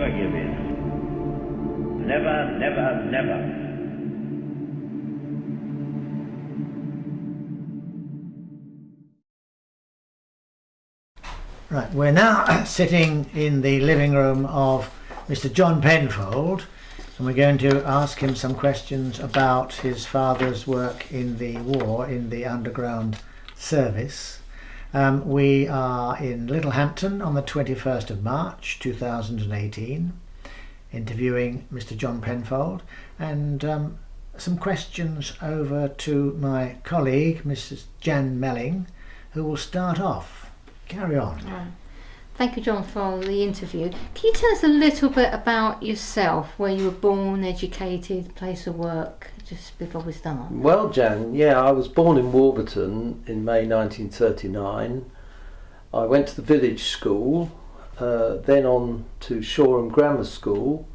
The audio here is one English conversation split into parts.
never give in. Never, never, never. Right, we're now sitting in the living room of Mr. John Penfold, and we're going to ask him some questions about his father's work in the war, in the underground service. We are in Littlehampton on the 21st of March 2018, interviewing Mr. John Penfold, and some questions over to my colleague, Mrs. Jan Melling, who will start off. Carry on. Thank you, John, for the interview. Can you tell us a little bit about yourself, where you were born, educated, place of work, just before we start? Well, Jan, I was born in Warburton in May 1939. I went to the village school, then on to Shoreham Grammar School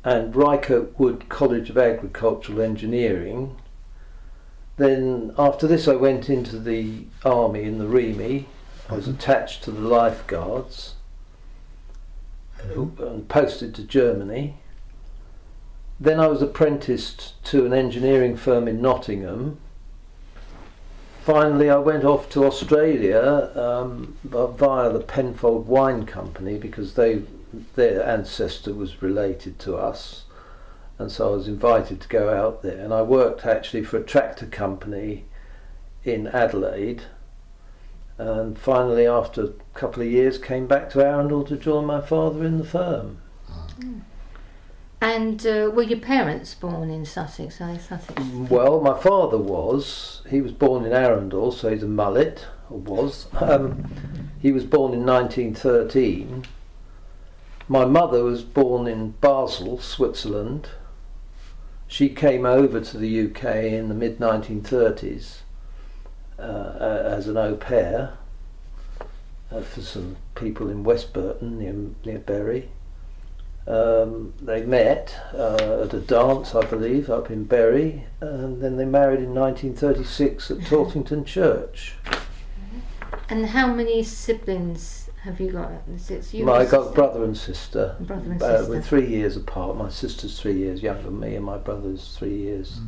and Rycote Wood College of Agricultural Engineering. Then after this I went into the army in the Remy. I was attached to the lifeguards and posted to Germany. Then I was apprenticed to an engineering firm in Nottingham. Finally I went off to Australia via the Penfold Wine Company, because their ancestor was related to us, and so I was invited to go out there, and I worked actually for a tractor company in Adelaide. And finally, after a couple of years, came back to Arundel to join my father in the firm. And were your parents born in Sussex? Are they Sussex? Well, my father was. He was born in Arundel, so he's a mullet, or was. He was born in 1913. My mother was born in Basel, Switzerland. She came over to the UK in the mid-1930s. As an au pair for some people in West Burton near Bury. They met at a dance, I believe, up in Bury, and then they married in 1936 at Tortington Church. And how many siblings have you got? I got brother and sister. Sister. We're 3 years apart. My sister's 3 years younger than me, and my brother's 3 years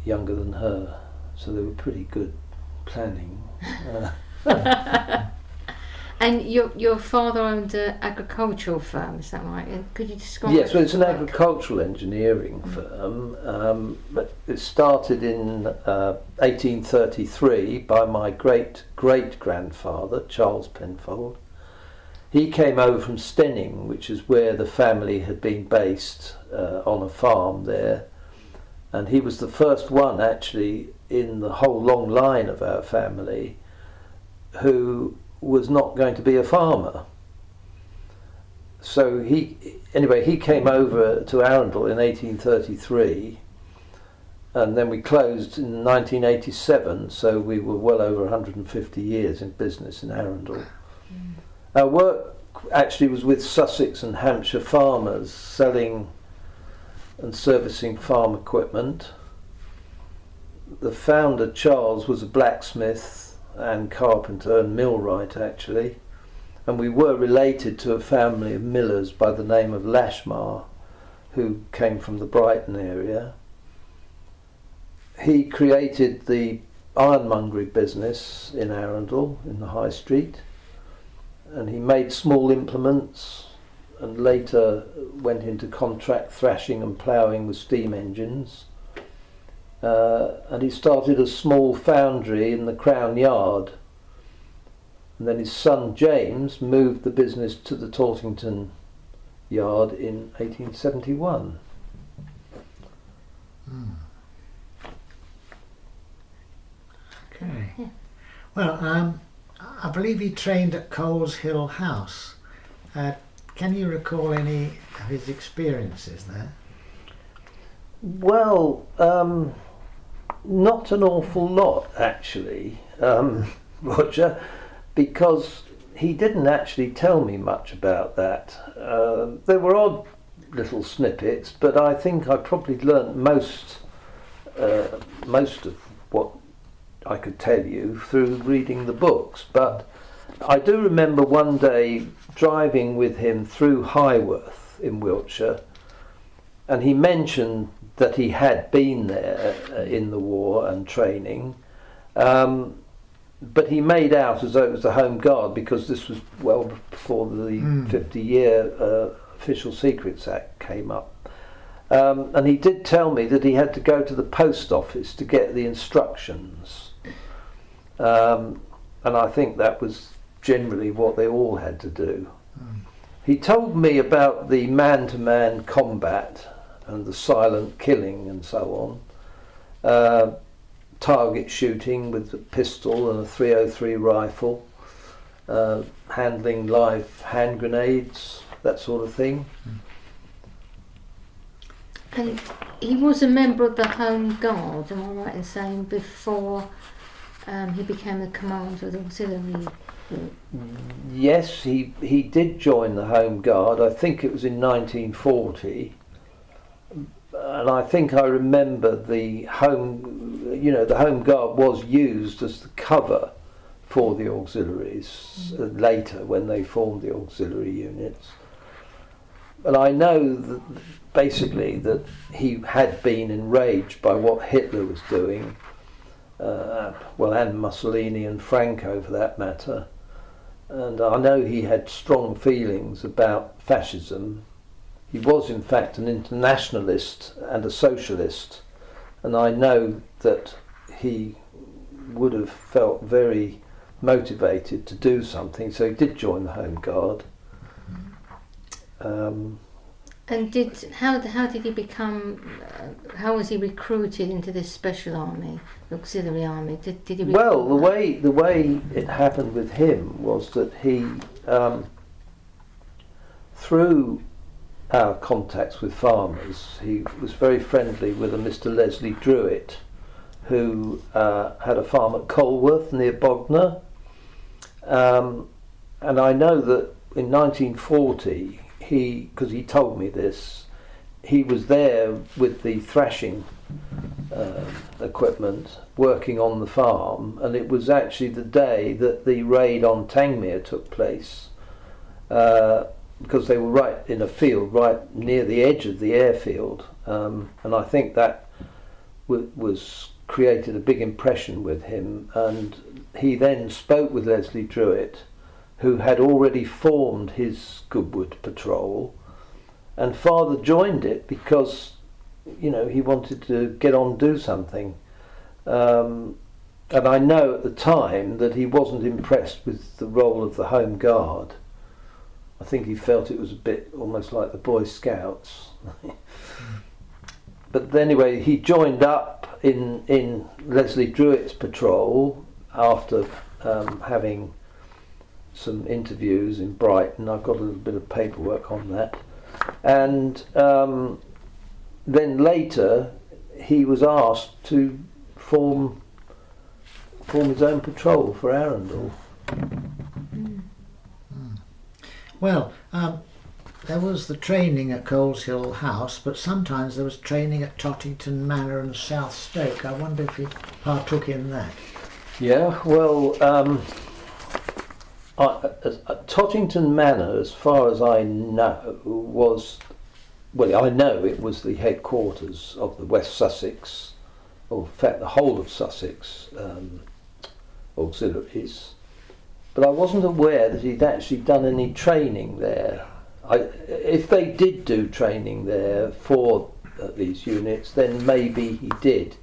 younger than her. So they were pretty good planning. And your father owned an agricultural firm, is that right? Could you describe? Yes, well, it's an agricultural engineering firm, but it started in 1833 by my great-great-grandfather, Charles Penfold. He came over from Stenning, which is where the family had been based on a farm there, and he was the first one actually in the whole long line of our family who was not going to be a farmer. So he came over to Arundel in 1833, and then we closed in 1987, so we were well over 150 years in business in Arundel. Our work actually was with Sussex and Hampshire farmers, selling and servicing farm equipment. The founder, Charles, was a blacksmith and carpenter and millwright actually, and we were related to a family of millers by the name of Lashmar, who came from the Brighton area. He created the ironmongery business in Arundel in the High Street, and he made small implements and later went into contract thrashing and ploughing with steam engines. And he started a small foundry in the Crown Yard, and then his son James moved the business to the Tortington Yard in 1871. Okay. Well, I believe he trained at Coles Hill House. Can you recall any of his experiences there? Well, not an awful lot actually, Roger, because he didn't actually tell me much about that. There were odd little snippets, but I think I probably learnt most of what I could tell you through reading the books. But I do remember one day driving with him through Highworth in Wiltshire, and he mentioned that he had been there in the war and training, but he made out as though it was the Home Guard, because this was well before the 50-year Official Secrets Act came up. And he did tell me that he had to go to the post office to get the instructions. And I think that was generally what they all had to do. He told me about the man-to-man combat and the silent killing and so on. Target shooting with a pistol and a .303 rifle. Handling live hand grenades, that sort of thing. And he was a member of the Home Guard, am I right in saying, before he became the commander of the auxiliary? Yes, he did join the Home Guard. I think it was in 1940, and I think I remember the Home Guard was used as the cover for the auxiliaries later when they formed the auxiliary units. And I know that basically that he had been enraged by what Hitler was doing, and Mussolini and Franco for that matter. And I know he had strong feelings about fascism. He was in fact an internationalist and a socialist, and I know that he would have felt very motivated to do something, so he did join the Home Guard. And how did he become? How was he recruited into this special army, the auxiliary army? Did he? Well, the way it happened with him was that he, through our contacts with farmers, he was very friendly with a Mr. Leslie Druitt, who had a farm at Colworth near Bognor, and I know that in 1940. Because he told me this, he was there with the thrashing equipment working on the farm, and it was actually the day that the raid on Tangmere took place, because they were right in a field right near the edge of the airfield, and I think that was created a big impression with him, and he then spoke with Leslie Druitt, who had already formed his Goodwood patrol, and father joined it because, he wanted to get on and do something. And I know at the time that he wasn't impressed with the role of the Home Guard. I think he felt it was a bit almost like the Boy Scouts. But anyway, he joined up in Leslie Druitt's patrol after having some interviews in Brighton. I've got a little bit of paperwork on that. And then later he was asked to form his own patrol for Arundel. Well, there was the training at Coleshill House, but sometimes there was training at Tottington Manor and South Stoke. I wonder if he partook in that. Yeah, well, Tottington Manor, as far as I know, I know it was the headquarters of the West Sussex, or in fact the whole of Sussex auxiliaries, but I wasn't aware that he'd actually done any training there. If they did do training there for these units, then maybe he did,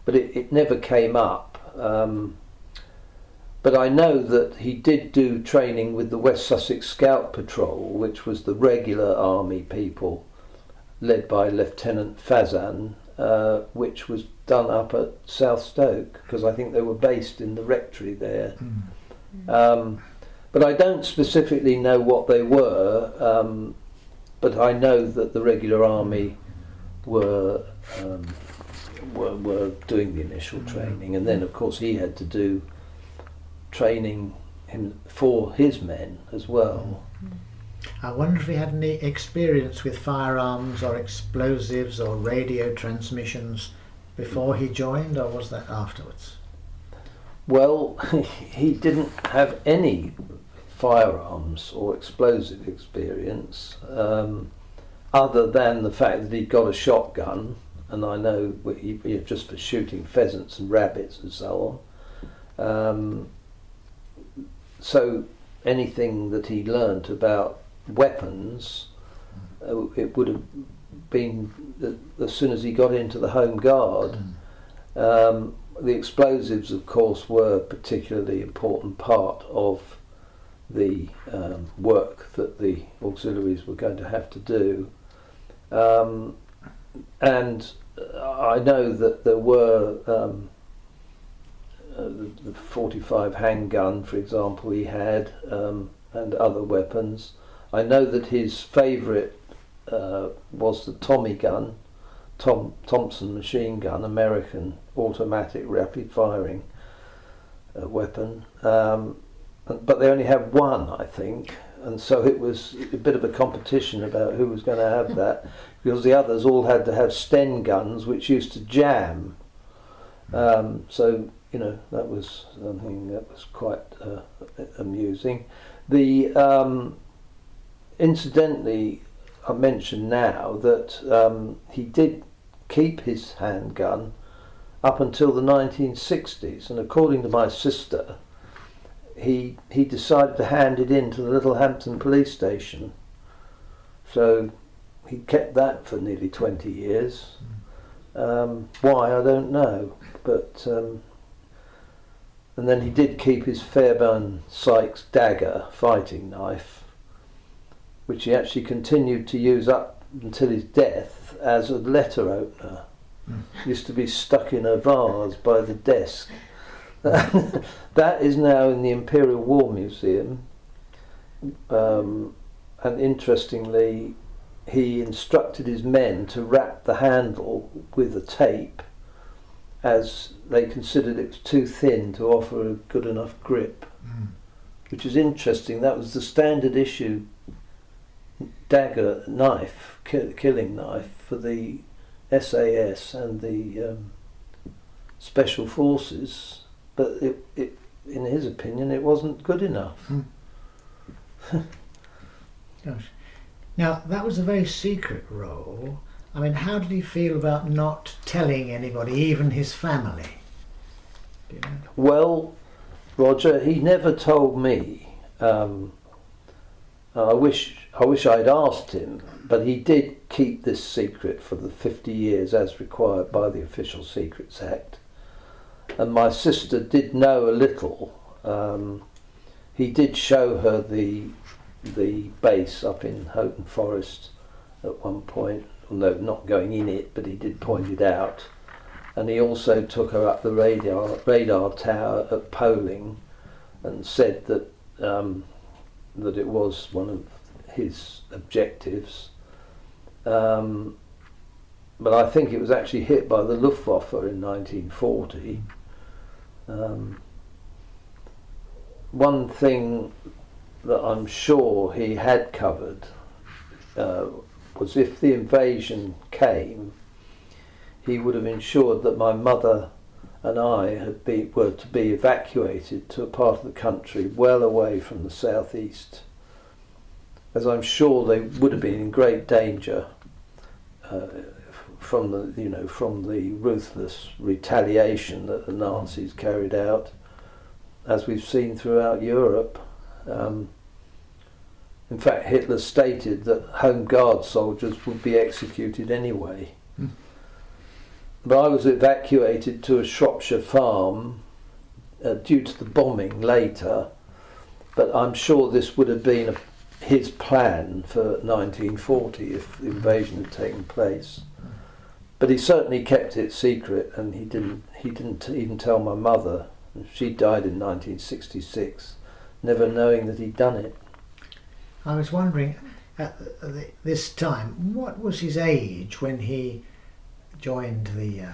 but it never came up. But I know that he did do training with the West Sussex Scout Patrol, which was the regular army people, led by Lieutenant Fazan, which was done up at South Stoke, because I think they were based in the rectory there. But I don't specifically know what they were, but I know that the regular army were doing the initial training, and then of course he had to do training him for his men as well. I wonder if he had any experience with firearms or explosives or radio transmissions before he joined, or was that afterwards? Well, he didn't have any firearms or explosive experience, other than the fact that he'd got a shotgun, and I know just for shooting pheasants and rabbits and so on. So anything that he learnt about weapons, it would have been as soon as he got into the Home Guard. The explosives, of course, were a particularly important part of the work that the auxiliaries were going to have to do. And I know that there were the 45 handgun, for example, he had, and other weapons. I know that his favourite was the Tommy gun, Thompson machine gun, American automatic rapid firing weapon, but they only had one, I think, and so it was a bit of a competition about who was going to have that, because the others all had to have Sten guns which used to jam. So that was something that was quite amusing. Incidentally, I mentioned now that he did keep his handgun up until the 1960s, and according to my sister, he decided to hand it in to the Littlehampton police station. So he kept that for nearly 20 years. Why, I don't know, but and then he did keep his Fairbairn Sykes dagger fighting knife, which he actually continued to use up until his death as a letter opener. Used to be stuck in a vase by the desk. That is now in the Imperial War Museum, and interestingly, he instructed his men to wrap the handle with a tape, as they considered it was too thin to offer a good enough grip, which is interesting. That was the standard issue dagger knife, killing knife for the SAS and the Special Forces, but it, in his opinion, it wasn't good enough. Gosh. Now, that was a very secret role. I mean, how did he feel about not telling anybody, even his family? Do you know? Well, Roger, he never told me. I wish I'd asked him, but he did keep this secret for the 50 years as required by the Official Secrets Act. And my sister did know a little. He did show her the base up in Houghton Forest at one point, although not going in it, but he did point it out. And he also took her up the radar tower at Poling and said that that it was one of his objectives. But I think it was actually hit by the Luftwaffe in 1940. One thing that I'm sure he had covered was if the invasion came, he would have ensured that my mother and I were to be evacuated to a part of the country well away from the southeast, as I'm sure they would have been in great danger from the ruthless retaliation that the Nazis carried out, as we've seen throughout Europe. In fact, Hitler stated that Home Guard soldiers would be executed anyway. But I was evacuated to a Shropshire farm due to the bombing later, but I'm sure this would have been his plan for 1940 if the invasion had taken place. But he certainly kept it secret, and he didn't even tell my mother. She died in 1966, never knowing that he'd done it. I was wondering, at this time, what was his age when he joined the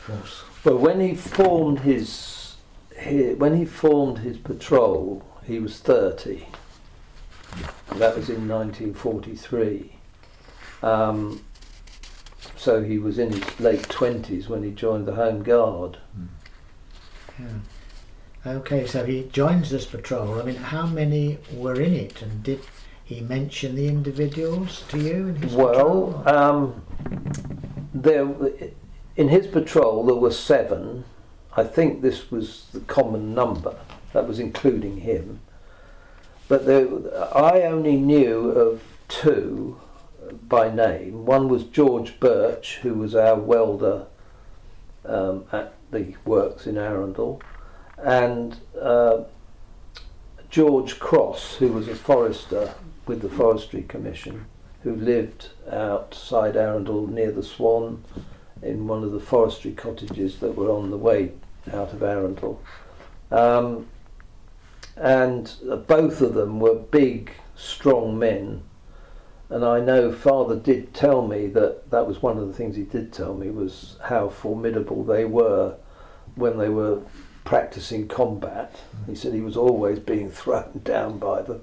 force? Well, when he formed his patrol, he was 30. That was in 1943. So he was in his late 20s when he joined the Home Guard. Yeah. Okay, so he joins this patrol. I mean, how many were in it, and did he mention the individuals to you in his patrol? In his patrol there were 7. I think this was the common number. That was including him. But I only knew of 2 by name. One was George Birch, who was our welder at the works in Arundel, and George Cross, who was a forester with the Forestry Commission, who lived outside Arundel near the Swan in one of the forestry cottages that were on the way out of Arundel. And both of them were big, strong men. And I know Father did tell me that was one of the things he did tell me, was how formidable they were when they were practicing combat. He said he was always being thrown down by them.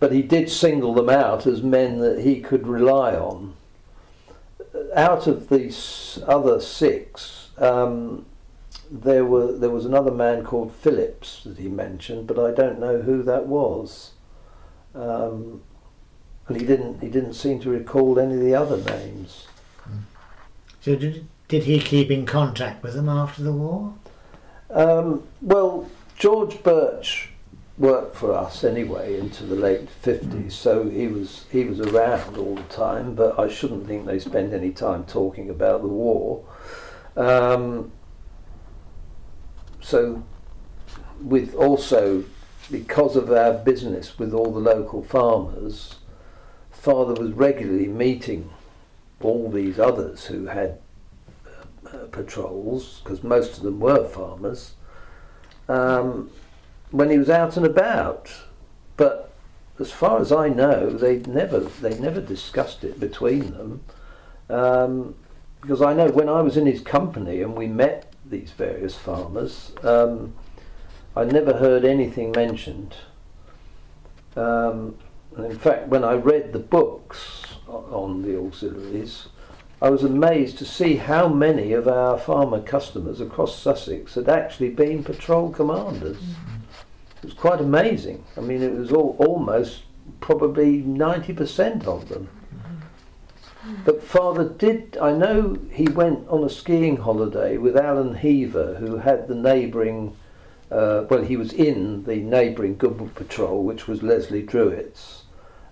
But he did single them out as men that he could rely on. Out of these other 6, there was another man called Phillips that he mentioned, but I don't know who that was. And he didn't seem to recall any of the other names. So did he keep in contact with them after the war? Well, George Birch worked for us anyway into the late 50s, so he was around all the time, but I shouldn't think they spent any time talking about the war. So with also, because of our business with all the local farmers, Father was regularly meeting all these others who had patrols, because most of them were farmers, when he was out and about. But as far as I know, they'd never discussed it between them, because I know when I was in his company and we met these various farmers, I never heard anything mentioned. And in fact, when I read the books on the auxiliaries, I was amazed to see how many of our farmer customers across Sussex had actually been patrol commanders. It was quite amazing. I mean, it was almost probably 90% of them. But Father did, I know he went on a skiing holiday with Alan Heaver, who had the neighbouring, he was in the neighbouring Goodwood Patrol, which was Leslie Druitt's.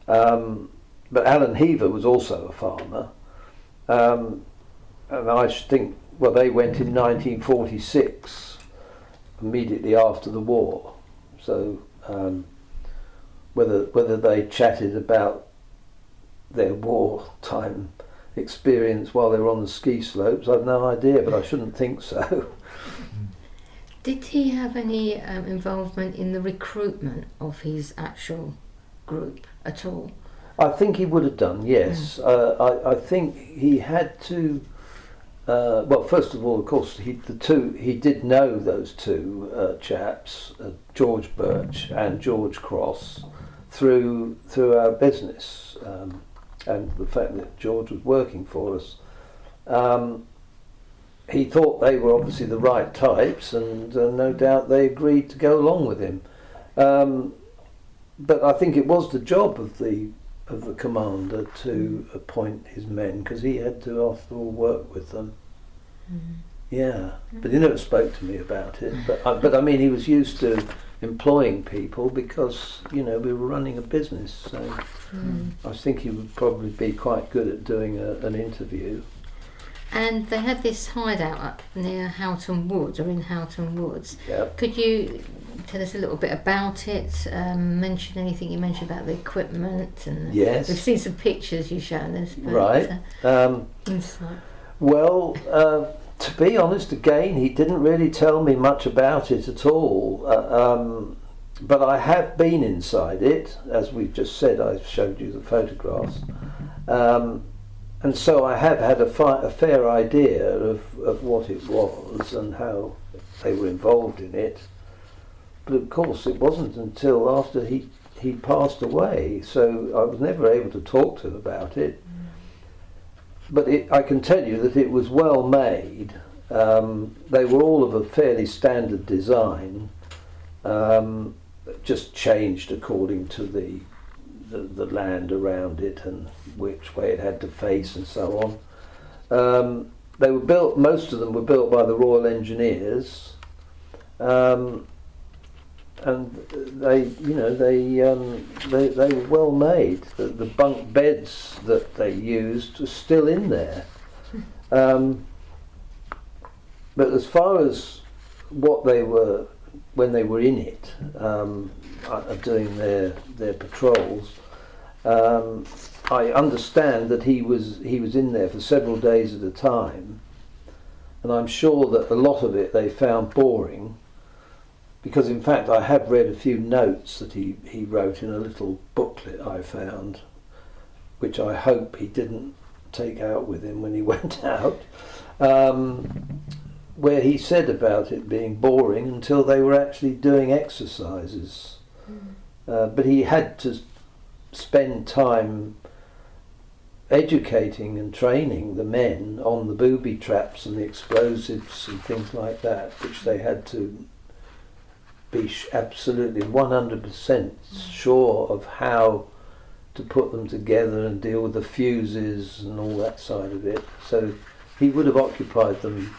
But Alan Heaver was also a farmer. And I think, they went in 1946, immediately after the war. So whether they chatted about their wartime experience while they were on the ski slopes, I've no idea, but I shouldn't think so. Did he have any involvement in the recruitment of his actual group at all? I think he would have done, yes. I think he had to. First of all, of course, he did know those 2 chaps, George Birch and George Cross, through our business, and the fact that George was working for us. He thought they were obviously the right types, and no doubt they agreed to go along with him. But I think it was the job of the commander to appoint his men, because he had to, after all, work with them. Yeah, but he never spoke to me about it. But I mean, he was used to employing people because we were running a business. So I think he would probably be quite good at doing an interview. And they had this hideout up near Houghton Woods, or in Houghton Woods. Yep. Could you tell us a little bit about it? Mention anything you mentioned about the equipment? And yes. We've seen some pictures you've shown us. But, right. Insight. Well, to be honest, again, he didn't really tell me much about it at all. But I have been inside it, as we've just said. I've showed you the photographs. And so I have had a fair idea of what it was and how they were involved in it. But of course it wasn't until after he passed away, so I was never able to talk to him about it. But I can tell you that it was well made, They were all of a fairly standard design, just changed according to the land around it and which way it had to face and so on. They were built. Most of them were built by the Royal Engineers, and they were well made. The bunk beds that they used were still in there. But as far as what they were when they were in it, doing their patrols, I understand that he was in there for several days at a time, and I'm sure that a lot of it they found boring, because in fact I have read a few notes that he wrote in a little booklet I found, which I hope he didn't take out with him when he went out, where he said about it being boring until they were actually doing exercises. But he had to spend time educating and training the men on the booby traps and the explosives and things like that, which they had to be absolutely 100% sure of how to put them together and deal with the fuses and all that side of it. So he would have occupied them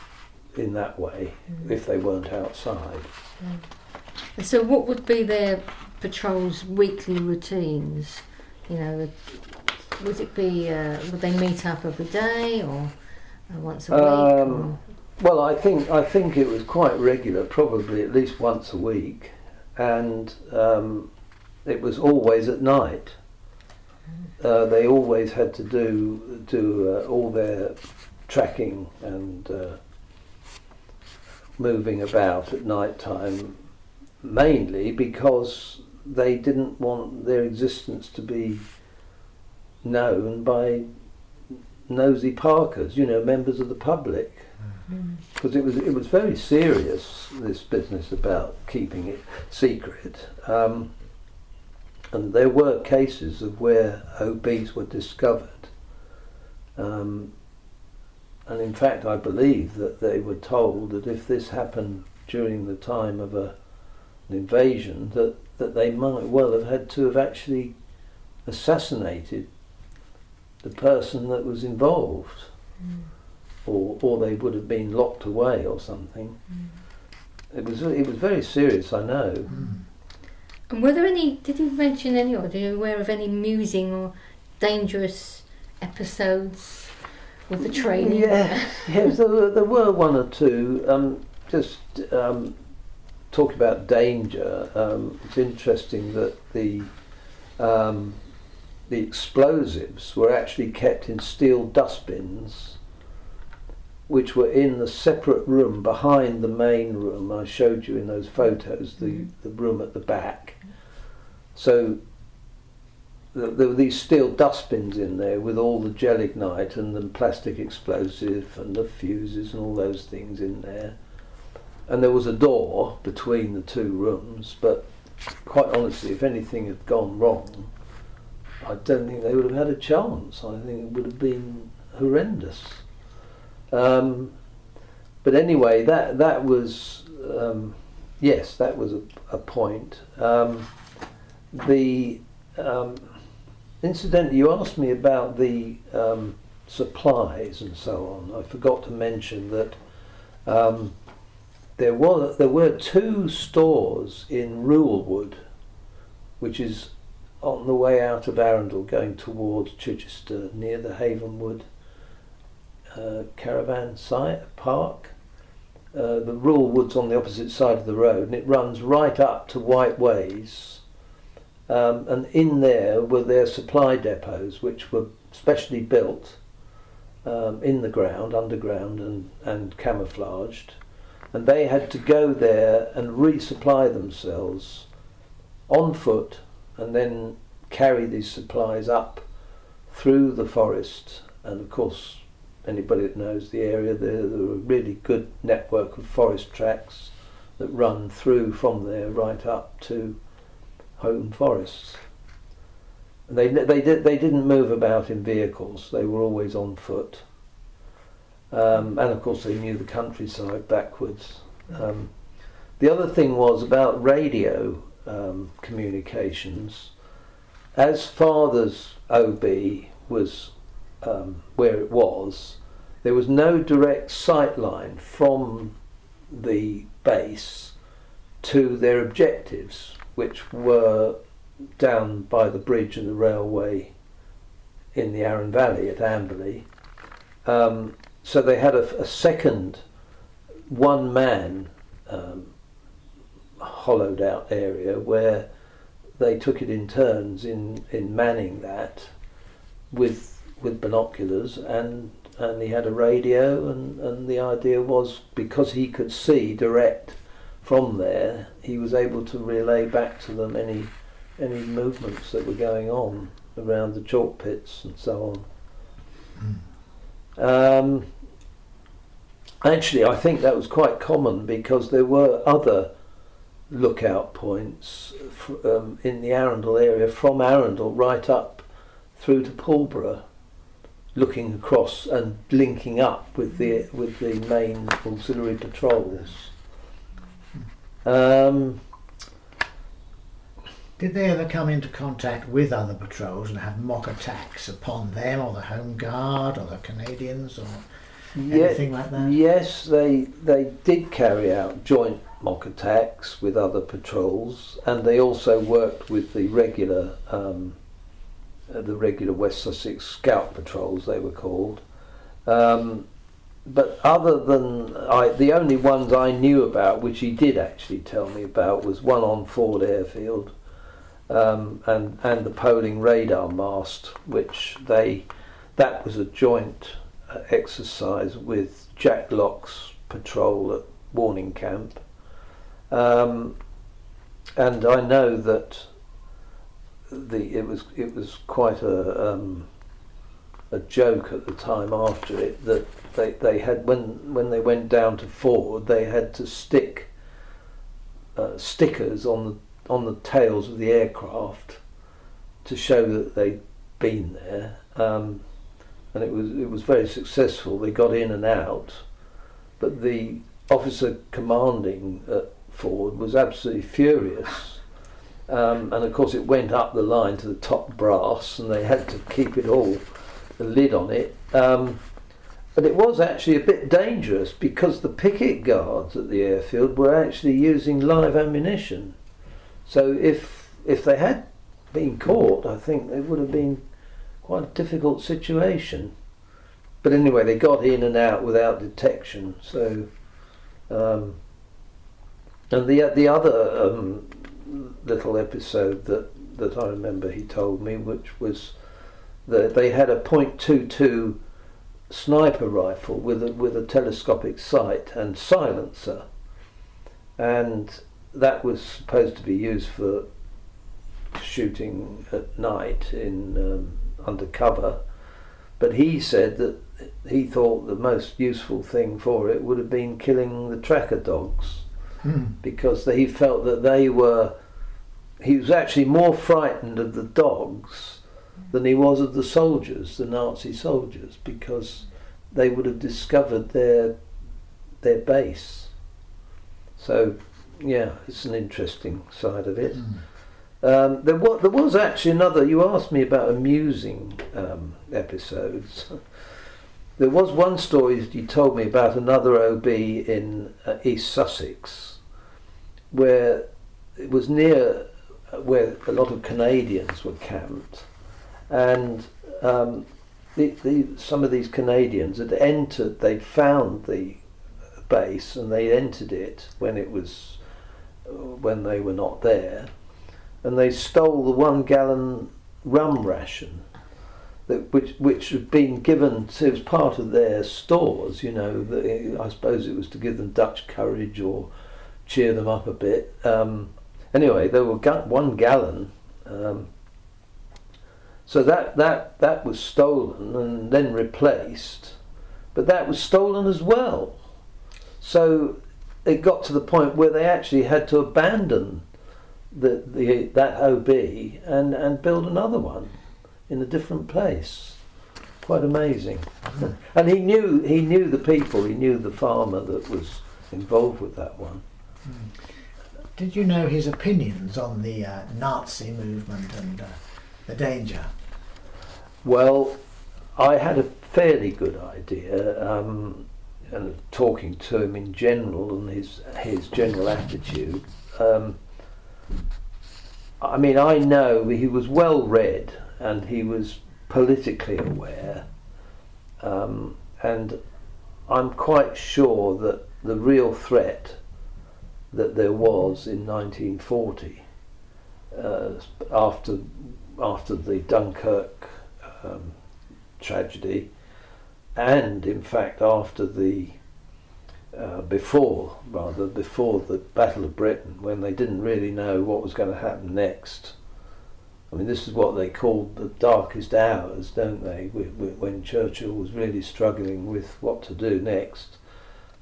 in that way if they weren't outside. And so what would be their patrols' weekly routines? You know, would it be, would they meet up every day or once a week? Or? Well, I think it was quite regular, probably at least once a week, and it was always at night. They always had to do all their tracking and moving about at night time, mainly because they didn't want their existence to be known by nosy parkers, members of the public, because it was very serious, this business about keeping it secret, and there were cases of where OBs were discovered, and in fact I believe that they were told that if this happened during the time of an invasion, that they might well have had to have actually assassinated the person that was involved, or they would have been locked away or something. It was very serious, I know. And were there any, did you mention any, or are you aware of any amusing or dangerous episodes with the training? Yes, there were one or two. Talk about danger. It's interesting that the explosives were actually kept in steel dustbins, which were in the separate room behind the main room. I showed you in those photos the room at the back. So there were these steel dustbins in there with all the gelignite and the plastic explosive and the fuses and all those things in there. And there was a door between the two rooms, but quite honestly, if anything had gone wrong, I don't think they would have had a chance. I think it would have been horrendous. But anyway, that was yes, that was a point. Incidentally, you asked me about the supplies and so on. I forgot to mention that there were two stores in Rulwood, which is on the way out of Arundel going towards Chichester, near the Havenwood caravan site park. The Rulwood's on the opposite side of the road, and it runs right up to White Ways. And in there were their supply depots, which were specially built in the ground, underground, and camouflaged. And they had to go there and resupply themselves on foot, and then carry these supplies up through the forest. And of course, anybody that knows the area, there are a really good network of forest tracks that run through from there right up to Houghton Forests. They didn't move about in vehicles. They were always on foot. And of course they knew the countryside backwards. The other thing was about radio communications. As Father's OB was where it was, there was no direct sight line from the base to their objectives, which were down by the bridge and the railway in the Arun Valley at Amberley. So they had a second one-man hollowed out area where they took it in turns in manning that with binoculars, and he had a radio, and the idea was, because he could see direct from there, he was able to relay back to them any movements that were going on around the chalk pits and so on. Actually, I think that was quite common, because there were other lookout points in the Arundel area, from Arundel right up through to Pulborough, looking across and linking up with the main auxiliary patrols. Did they ever come into contact with other patrols and have mock attacks upon them, or the Home Guard, or the Canadians, or anything like that? Yes, they did carry out joint mock attacks with other patrols, and they also worked with the regular West Sussex Scout patrols, they were called. But other than the only ones I knew about, which he did actually tell me about, was one on Ford Airfield, and the Poling radar mast, which that was a joint exercise with Jack Locke's patrol at Warning Camp. And I know that it was quite a joke at the time after it, that they had, when they went down to Ford, they had to stick stickers on the tails of the aircraft to show that they'd been there, and it was very successful. They got in and out, but the officer commanding at Ford was absolutely furious, and of course it went up the line to the top brass, and they had to keep it all, the lid on it. But it was actually a bit dangerous, because the picket guards at the airfield were actually using live ammunition. So if they had been caught, I think it would have been quite a difficult situation. But anyway, they got in and out without detection. So, and the other little episode that I remember he told me, which was that they had a .22 sniper rifle with a telescopic sight and silencer, and that was supposed to be used for shooting at night in undercover. But he said that he thought the most useful thing for it would have been killing the tracker dogs, because he felt that he was actually more frightened of the dogs than he was of the soldiers, the Nazi soldiers, because they would have discovered their base. So yeah, it's an interesting side of it. There was actually another, you asked me about amusing episodes. There was one story you told me about another OB in East Sussex, where it was near where a lot of Canadians were camped, and some of these Canadians had entered, they'd found the base and they entered it when they were not there, and they stole the 1 gallon rum ration which had been given as part of their stores. You know, I suppose it was to give them Dutch courage or cheer them up a bit. Anyway, there were 1 gallon. So that was stolen and then replaced, but that was stolen as well. So it got to the point where they actually had to abandon that OB and build another one in a different place. Quite amazing. And he knew the people, he knew the farmer that was involved with that one. Did you know his opinions on the Nazi movement and the danger? Well, I had a fairly good idea, and talking to him in general and his general attitude. I mean, I know he was well read and he was politically aware, and I'm quite sure that the real threat that there was in 1940, after the Dunkirk tragedy, and in fact after the before the Battle of Britain, when they didn't really know what was going to happen next. I mean, this is what they called the darkest hours, don't they? When Churchill was really struggling with what to do next,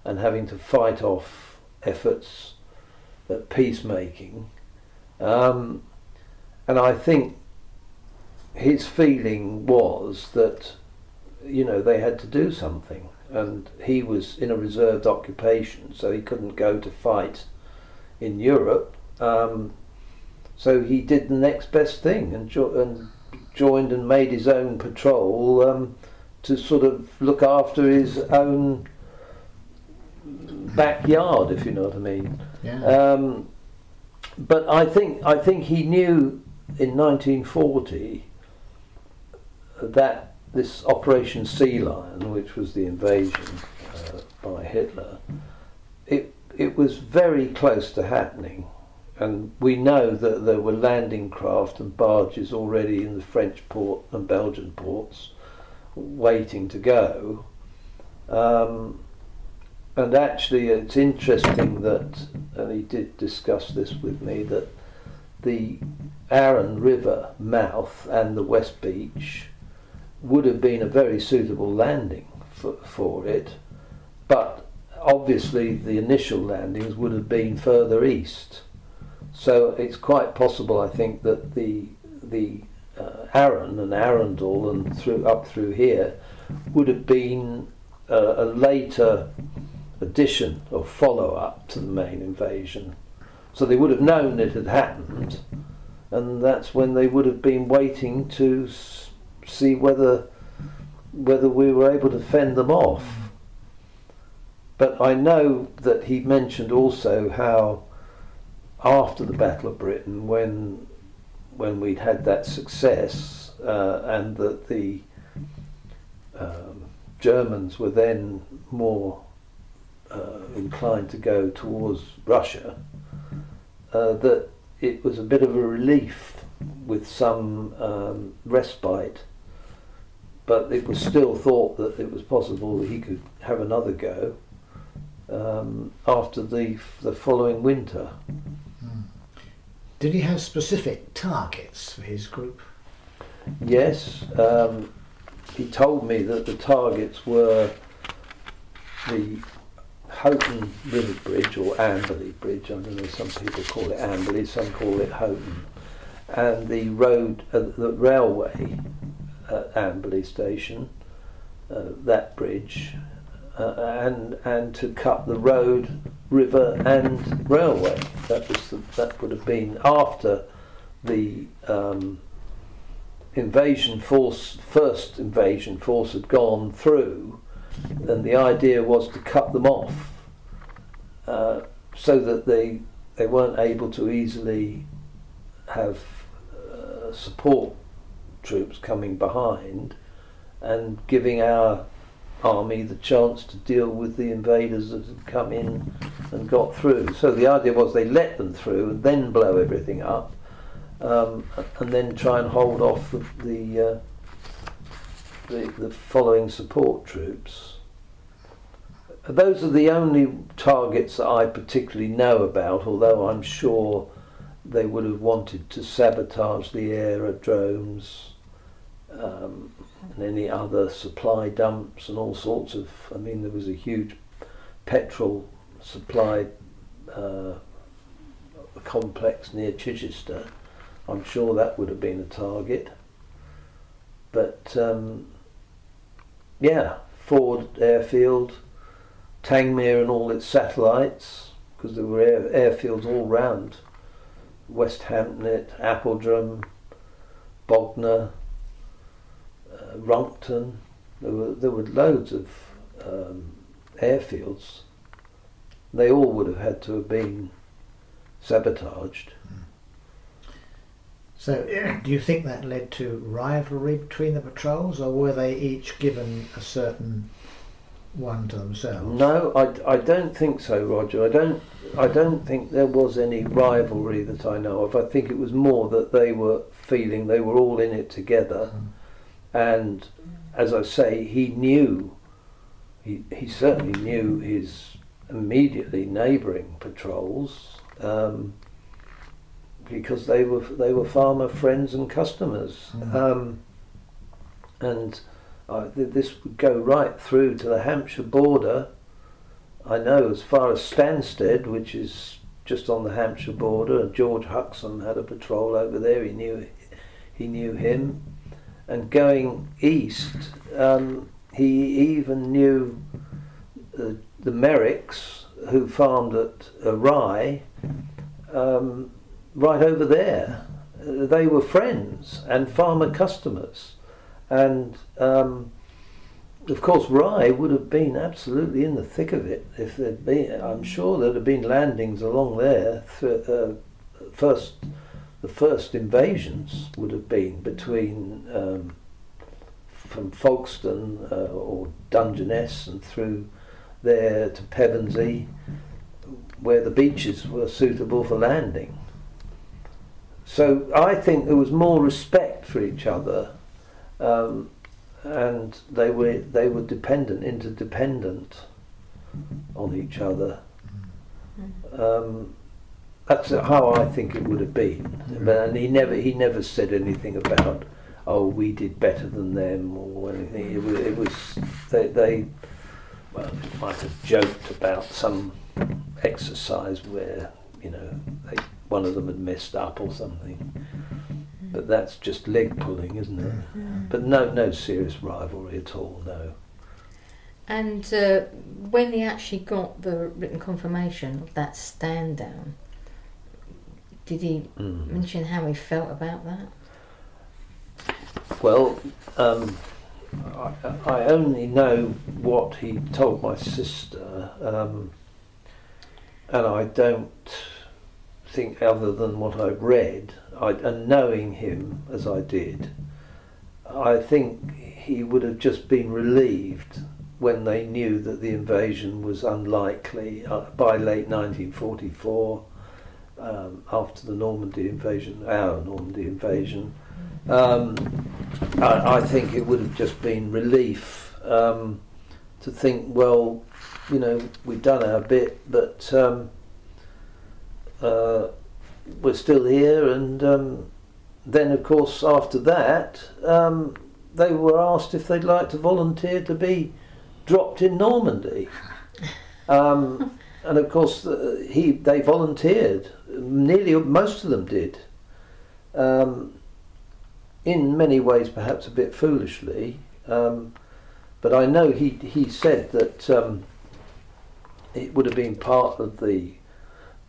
and having to fight off efforts at peacemaking. And I think his feeling was that, you know, they had to do something, and he was in a reserved occupation, so he couldn't go to fight in Europe. So he did the next best thing and joined and made his own patrol to sort of look after his own backyard, if you know what I mean. Yeah. But I think he knew in 1940 that this Operation Sea Lion, which was the invasion by Hitler, it was very close to happening, and we know that there were landing craft and barges already in the French port and Belgian ports waiting to go. And actually it's interesting that, and he did discuss this with me, that the Arun River mouth and the West Beach would have been a very suitable landing for it, but obviously the initial landings would have been further east. So it's quite possible, I think, that the Arun and Arundel and up through here would have been a later addition or follow-up to the main invasion. So they would have known it had happened, and that's when they would have been waiting to see whether we were able to fend them off. But I know that he mentioned also how after the Battle of Britain, when we'd had that success, and that the Germans were then more inclined to go towards Russia, that it was a bit of a relief with some respite, but it was still thought that it was possible that he could have another go after the following winter. Did he have specific targets for his group? Yes, he told me that the targets were the Houghton River Bridge, or Amberley Bridge, I don't know, some people call it Amberley, some call it Houghton, and the railway at Amberley Station, that bridge, and to cut the road, river and railway. That would have been after the first invasion force had gone through, and the idea was to cut them off so that they weren't able to easily have support troops coming behind, and giving our army the chance to deal with the invaders that had come in and got through. So the idea was they let them through and then blow everything up, and then try and hold off the following support troops. Those are the only targets that I particularly know about, although I'm sure they would have wanted to sabotage the aerodromes and any other supply dumps and all sorts of. I mean, there was a huge petrol supply complex near Chichester. I'm sure that would have been a target. But Ford Airfield, Tangmere and all its satellites, because there were airfields all round West Hampnet, Appledrum, Bognor, Runkton. There were loads of airfields. They all would have had to have been sabotaged. So, do you think that led to rivalry between the patrols, or were they each given a certain one to themselves? No, I don't think so, Roger. I don't think there was any rivalry that I know of. I think it was more that they were feeling they were all in it together, and as I say, he certainly knew his immediately neighbouring patrols. Because they were farmer friends and customers, and this would go right through to the Hampshire border. I know as far as Stansted, which is just on the Hampshire border. George Huxham had a patrol over there. He knew him, and going east, he even knew the Merricks who farmed at Rye. Right over there, they were friends and farmer customers, and of course Rye would have been absolutely in the thick of it if there'd been. I'm sure there'd have been landings along there. The first invasions would have been between from Folkestone or Dungeness and through there to Pevensey, where the beaches were suitable for landing. So I think there was more respect for each other, and they were interdependent on each other. That's how I think it would have been. And he never said anything about, oh, we did better than them or anything. It was they might have joked about some exercise where one of them had messed up or something, but that's just leg pulling, isn't it? But no serious rivalry at all, no. And when he actually got the written confirmation of that stand down, did he mention how he felt about that? Well, I only know what he told my sister, and I don't think, other than what I've read, and knowing him as I did, I think he would have just been relieved when they knew that the invasion was unlikely by late 1944, after the Normandy invasion, our Normandy invasion. I think it would have just been relief to think, well, we've done our bit, but we're still here. And then, of course, after that, they were asked if they'd like to volunteer to be dropped in Normandy. And of course, they volunteered. Nearly most of them did. In many ways, perhaps a bit foolishly, but I know he said that it would have been part of the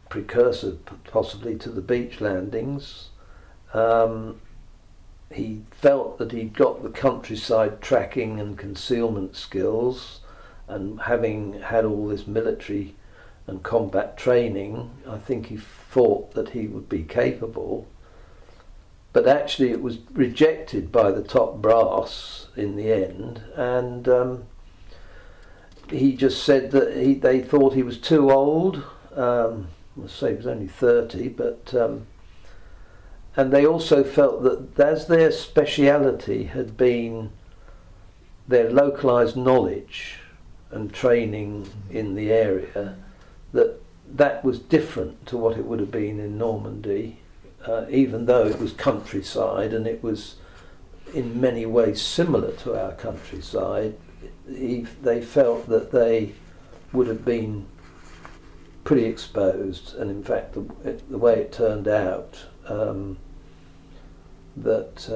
precursor, possibly, to the beach landings. He felt that he'd got the countryside tracking and concealment skills, and having had all this military and combat training, I think he thought that he would be capable. But actually it was rejected by the top brass in the end, and he just said that they thought he was too old. Let's say he was only 30, but and they also felt that as their speciality had been their localised knowledge and training in the area, that was different to what it would have been in Normandy. Even though it was countryside and it was in many ways similar to our countryside, they felt that they would have been pretty exposed. And in fact, the way it turned out, that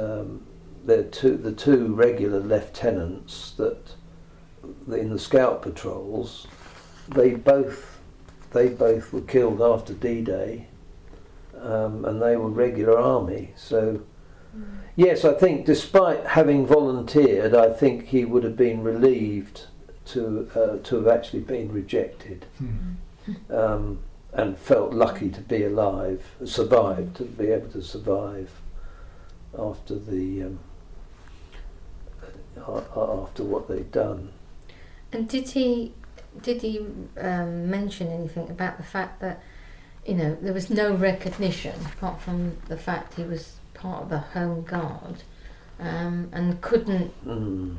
the two regular lieutenants that in the scout patrols, they both were killed after D-Day, and they were regular army. So yes, I think despite having volunteered, I think he would have been relieved to have actually been rejected, and felt lucky to be alive, survived, to be able to survive after after what they'd done. And did he mention anything about the fact that, you know, there was no recognition apart from the fact he was part of the Home Guard, and couldn't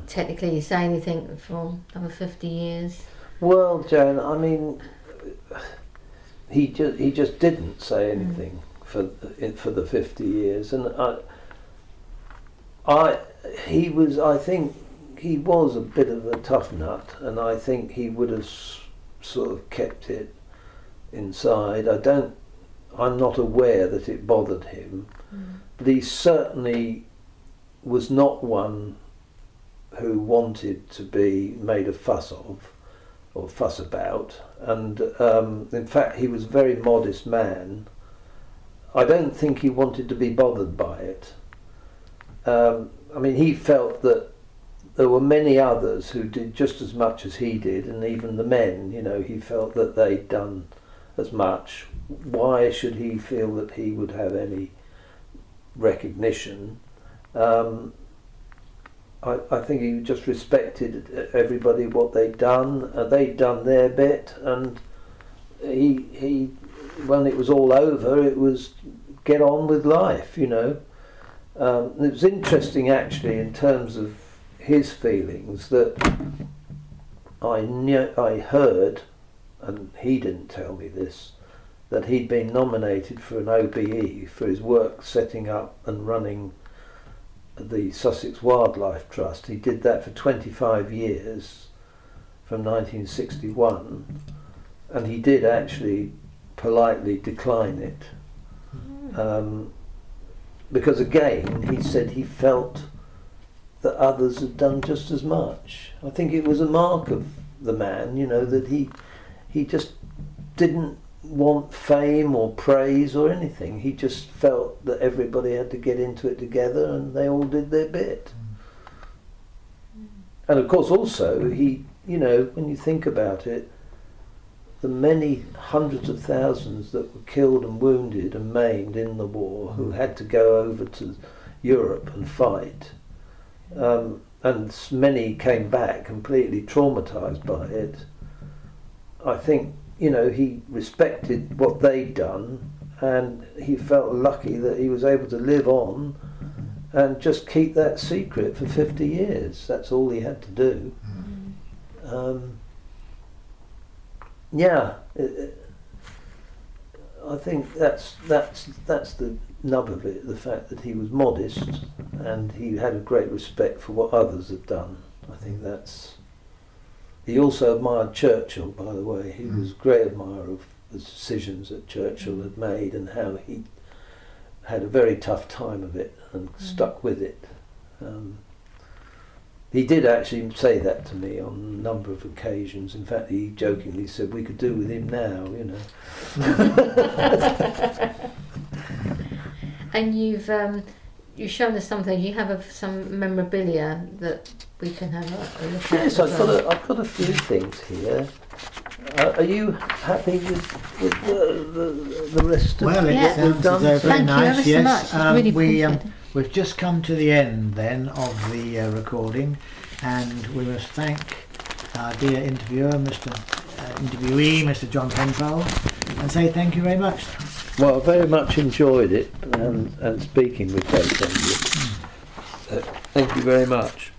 technically say anything for another 50 years? Well, Joan, I mean, he just didn't say anything for the 50 years, and I think he was a bit of a tough nut, and I think he would have sort of kept it inside. I'm not aware that it bothered him, but he certainly was not one who wanted to be made a fuss of or fuss about, and in fact he was a very modest man. I don't think he wanted to be bothered by it. I mean, he felt that there were many others who did just as much as he did, and even the men, you know, he felt that they'd done as much. Why should he feel that he would have any recognition? I think he just respected everybody, what they'd done. They'd done their bit, and he when it was all over, it was get on with life, you know. It was interesting, actually, in terms of his feelings, that I heard, and he didn't tell me this, that he'd been nominated for an OBE for his work setting up and running the Sussex Wildlife Trust. He did that for 25 years, from 1961, and he did actually politely decline it. Because again, he said he felt that others had done just as much. I think it was a mark of the man, you know, that he just didn't want fame or praise or anything. He just felt that everybody had to get into it together, and they all did their bit. And of course also, he, you know, when you think about it, the many hundreds of thousands that were killed and wounded and maimed in the war, who had to go over to Europe and fight, and many came back completely traumatised by it. I think, you know, he respected what they'd done, and he felt lucky that he was able to live on and just keep that secret for 50 years. That's all he had to do. I think that's the nub of it, the fact that he was modest and he had a great respect for what others had done. I think that's... He also admired Churchill, by the way. He was a great admirer of the decisions that Churchill had made and how he had a very tough time of it and stuck with it. He did actually say that to me on a number of occasions. In fact, he jokingly said we could do with him now, you know. And you've shown us something. You have some memorabilia that we can have a look at. Yes, I've got a few things here. Are you happy with the rest of Well, it sounds as though very Thank nice. you ever Yes, so much. Really appreciate it. We've just come to the end then of the recording, and we must thank our dear interviewer, interviewee, Mr. John Penfold, and say thank you very much. Well, I very much enjoyed it and speaking with both of you. Thank you very much.